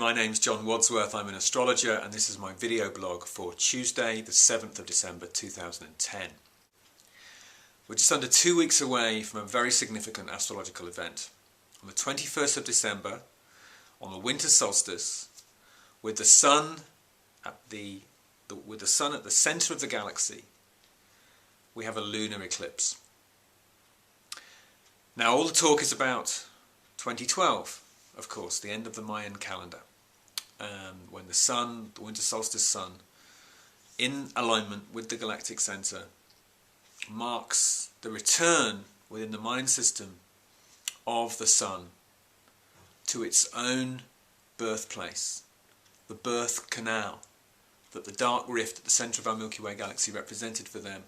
my name's John Wadsworth, I'm an astrologer, and this is my video blog for Tuesday the 7th of December 2010. We're just under 2 weeks away from a very significant astrological event. On the 21st of December, on the winter solstice, with the sun at the centre of the galaxy, we have a lunar eclipse. Now all the talk is about 2012. Of course, the end of the Mayan calendar, when the sun, the winter solstice sun, in alignment with the galactic centre, marks the return within the Mayan system of the sun to its own birthplace, the birth canal that the dark rift at the centre of our Milky Way galaxy represented for them,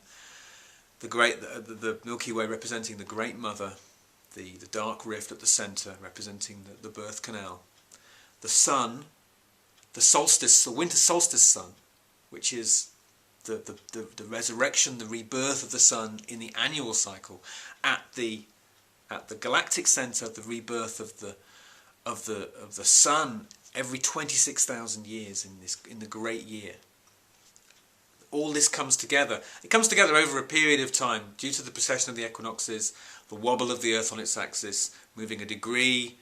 the Milky Way representing the Great Mother, the dark rift at the centre representing the birth canal, the sun, the solstice, the winter solstice sun, which is the resurrection, the rebirth of the sun in the annual cycle, at the galactic centre, the rebirth of the sun every 26,000 years in the great year. All this comes together. It comes together over a period of time due to the precession of the equinoxes, the wobble of the Earth on its axis, moving a degree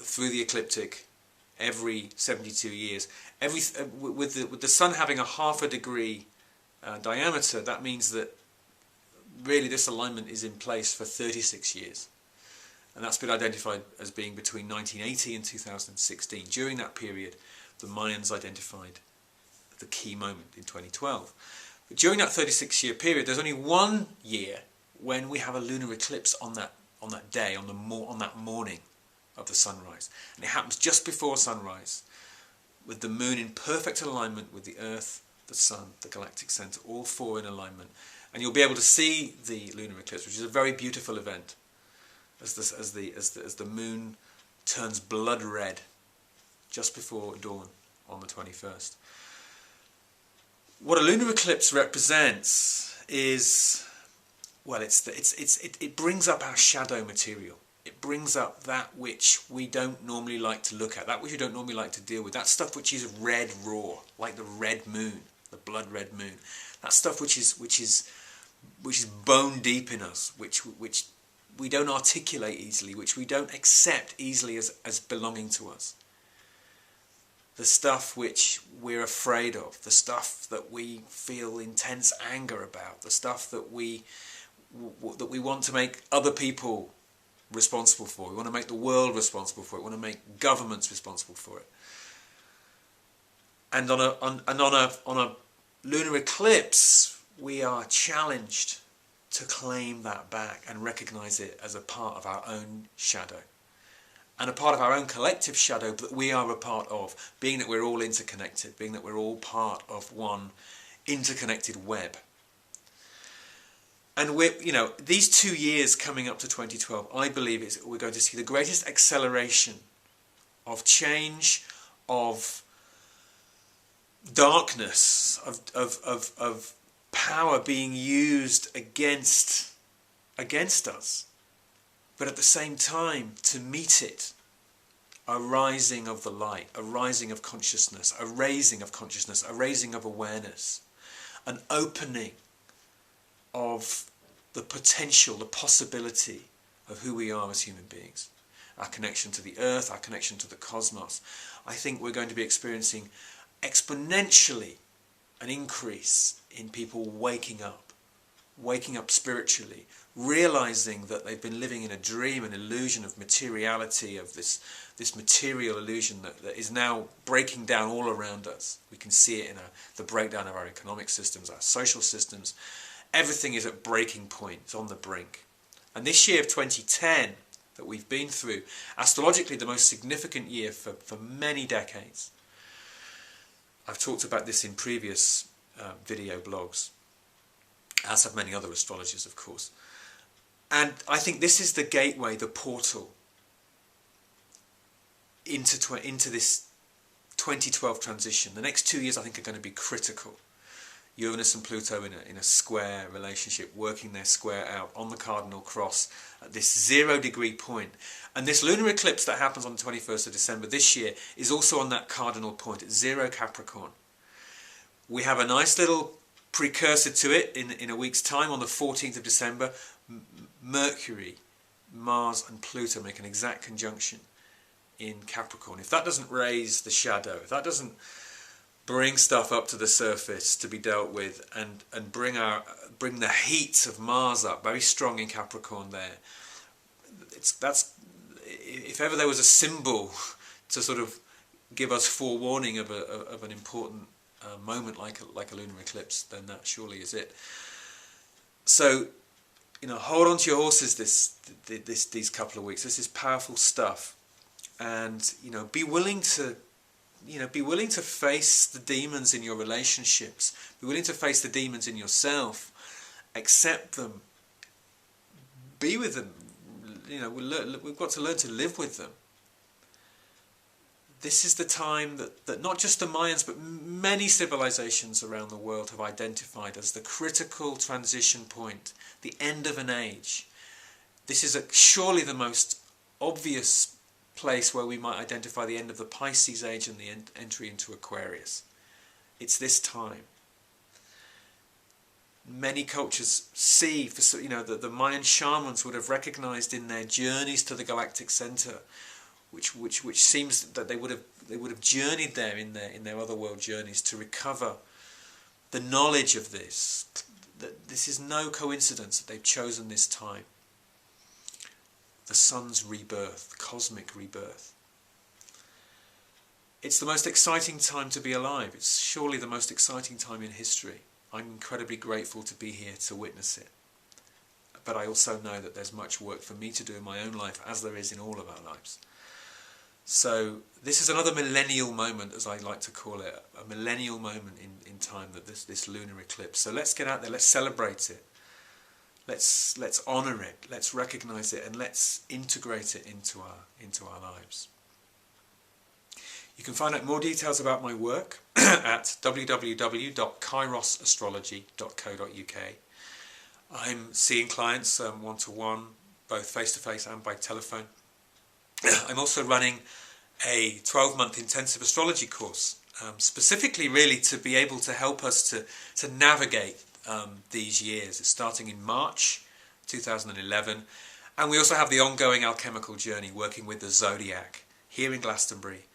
through the ecliptic every 72 years. With the sun having a half a degree diameter, that means that really this alignment is in place for 36 years. And that's been identified as being between 1980 and 2016. During that period, the Mayans identified the key moment in 2012. But during that 36-year period, there's only 1 year when we have a lunar eclipse on that day, on that morning of the sunrise. And it happens just before sunrise, with the moon in perfect alignment with the Earth, the sun, the galactic centre, all four in alignment. And you'll be able to see the lunar eclipse, which is a very beautiful event, as the moon turns blood red just before dawn on the 21st. What a lunar eclipse represents is, well, it brings up our shadow material. It brings up that which we don't normally like to look at, that which we don't normally like to deal with, that stuff which is red raw, like the red moon, the blood red moon. That stuff which is bone deep in us, which we don't articulate easily, which we don't accept easily as belonging to us. The stuff which we're afraid of, the stuff that we feel intense anger about, the stuff that we want to make other people responsible for. We want to make the world responsible for it. We want to make governments responsible for it. And on a lunar eclipse, we are challenged to claim that back and recognise it as a part of our own shadow, and a part of our own collective shadow that we are a part of, being that we're all interconnected, being that we're all part of one interconnected web. And these 2 years coming up to 2012, I believe we're going to see the greatest acceleration of change, of darkness, of power being used against us. But at the same time, to meet it, a rising of the light, a rising of consciousness, a raising of consciousness, a raising of awareness, an opening of the potential, the possibility of who we are as human beings, our connection to the Earth, our connection to the cosmos. I think we're going to be experiencing exponentially an increase in people waking up spiritually, realizing that they've been living in a dream, an illusion of materiality, of this material illusion that is now breaking down all around us. We can see it in the breakdown of our economic systems, our social systems. Everything is at breaking point, it's on the brink. And this year of 2010 that we've been through, astrologically the most significant year for many decades. I've talked about this in previous video blogs, as have many other astrologers, of course. And I think this is the gateway, the portal into this 2012 transition. The next 2 years I think are going to be critical Uranus and Pluto in a square relationship, working their square out on the cardinal cross at this 0 degree point. And this lunar eclipse that happens on the 21st of December this year is also on that cardinal point at 0 Capricorn. We have a nice little precursor to it in a week's time on the 14th of December. Mercury, Mars and Pluto make an exact conjunction in Capricorn. If that doesn't raise the shadow, if that doesn't bring stuff up to the surface to be dealt with, and bring the heat of Mars up very strong in Capricorn there, if ever there was a symbol to sort of give us forewarning of an important moment like a lunar eclipse, then that surely is it. So, hold on to your horses these couple of weeks. This is powerful stuff, and be willing to face the demons in your relationships. Be willing to face the demons in yourself. Accept them. Be with them. We've got to learn to live with them. This is the time that not just the Mayans, but many civilizations around the world have identified as the critical transition point, the end of an age. This is surely the most obvious place where we might identify the end of the Pisces age and the entry into Aquarius. It's this time. Many cultures see, the Mayan shamans would have recognized in their journeys to the galactic center, which seems that they would have journeyed there in their otherworld journeys to recover the knowledge of this. That this is no coincidence that they've chosen this time. The sun's rebirth, cosmic rebirth. It's the most exciting time to be alive. It's surely the most exciting time in history. I'm incredibly grateful to be here to witness it. But I also know that there's much work for me to do in my own life, as there is in all of our lives. So this is another millennial moment, as I like to call it, a millennial moment in time, that this lunar eclipse. So let's get out there, let's celebrate it. Let's honour it, let's recognise it, and let's integrate it into our lives. You can find out more details about my work at www.kairosastrology.co.uk. I'm seeing clients one-to-one, both face-to-face and by telephone. I'm also running a 12-month intensive astrology course, specifically really to be able to help us to navigate these years. It's starting in March 2011, and we also have the ongoing alchemical journey working with the zodiac here in Glastonbury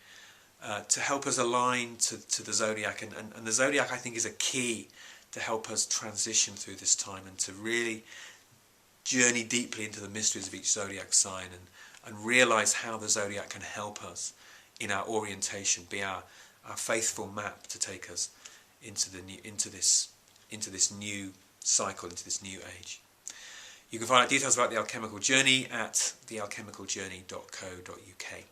to help us align to the zodiac, and the zodiac I think is a key to help us transition through this time and to really journey deeply into the mysteries of each zodiac sign and realize how the zodiac can help us in our orientation, be our faithful map to take us into this new cycle, into this new age. You can find out details about the alchemical journey at thealchemicaljourney.co.uk.